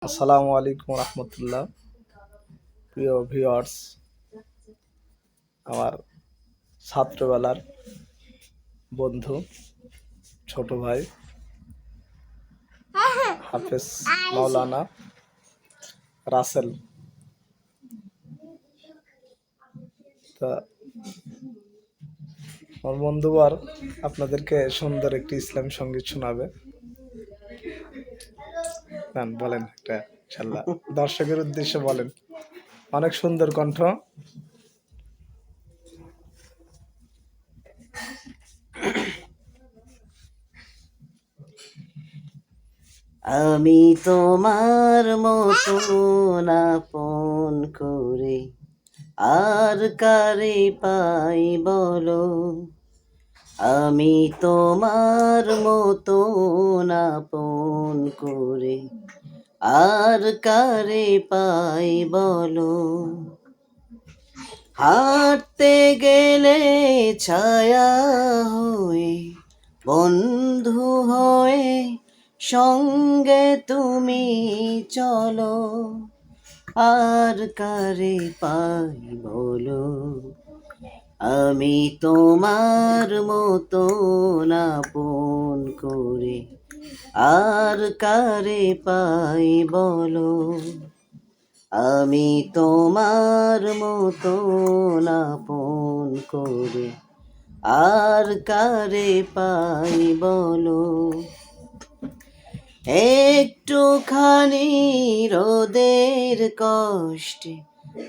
আসসালামু আলাইকুম রহমতুল্লাহ। প্রিয় ভিউয়ার্স, আমার ছাত্রবেলার বন্ধু, ছোট ভাই হাফেজ মাওলানা রাসেল। তা আমার বন্ধুবার আপনাদেরকে সুন্দর একটি ইসলামী সঙ্গীত শোনাবে। বলেন একটা, ইনশাল্লাহ দর্শকের উদ্দেশ্যে বলেন। অনেক সুন্দর কণ্ঠ। আমি তোমার মতন আপন করে আর কারে পাই বলো। আমি তোমার মতন আপন করে আর কারে পাই বলো। হাঁটতে গেলে ছায়া হয়ে, বন্ধু হয়ে সঙ্গে তুমি চলো। আর কারে পাই বলো। আমি তোমার মতন আপন করে আর কারে পাই বলো। আমি তোমার মতন আপন করে আর কারে পাই বলো। একটুখানি রোদের কষ্টে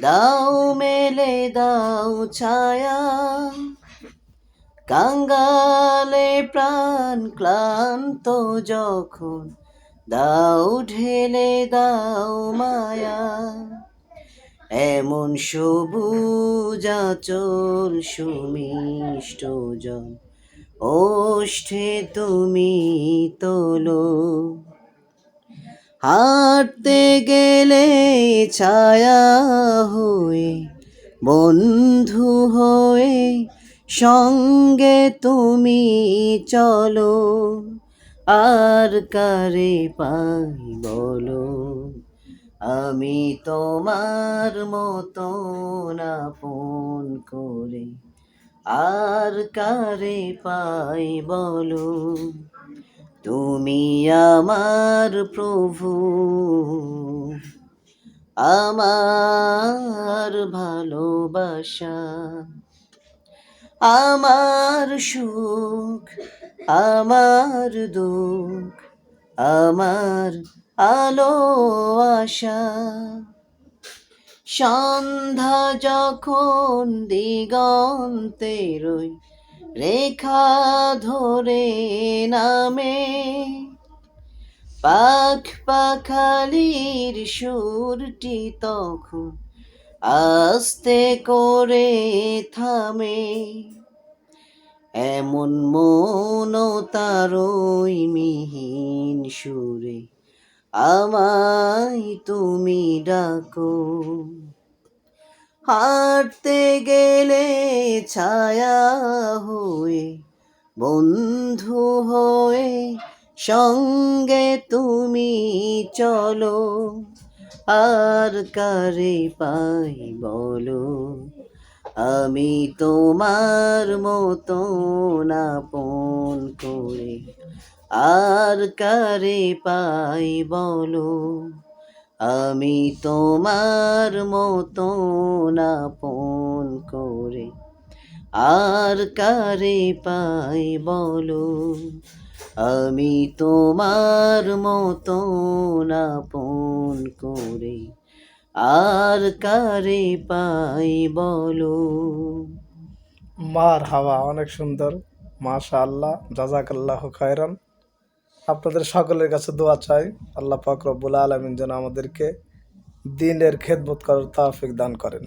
দাও মেলে দাও ছায়া। কাঙ্গালে প্রাণ ক্লান্ত যখন দাও ঢেলে দাও মায়া। এমন সবুজ আঁচল সুমিষ্ট জল ওষ্ঠে তুমি তোলো। হাঁটতে গেলে ছায়া হয়ে, বন্ধু হয়ে সঙ্গে তুমি চলো। আর কারে পাই বলো। আমি তোমার মতন আপন করে আর কারে পাই বলো। তুমি আমার প্রভু, আমার ভালোবাসা, আমার সুখ, আমার দুঃখ, আমার আলো আশা। সন্ধ্যা যখন দিগন্তে রই রেখা ধরে নামে, পাখ পাখালির সুরটি তখন আস্তে করে থামে। এমন মন তারই মিহিন সুরে আমায় তুমি ডাকো। হাঁটতে গেলে ছায়া হয়ে, বন্ধু হয়ে সঙ্গে তুমি চলো। আর কারে পাই বলো। আমি তোমার মতন আপন করে আর কারে পাই বলো। আমি তোমার মতন আপন করে আর কারে পাই বলো। আমি তোমার মতন আপন করে আর কারে পাই বলো। মারহাবা, অনেক সুন্দর। মাশাআল্লাহ, জাযাকাল্লাহু খায়রান। আপনাদের সকলের কাছে দোয়া চাই, আল্লাহ পাক রব্বুল আলামিন যেন আমাদেরকে দ্বীনের খেদমত করার তৌফিক দান করেন।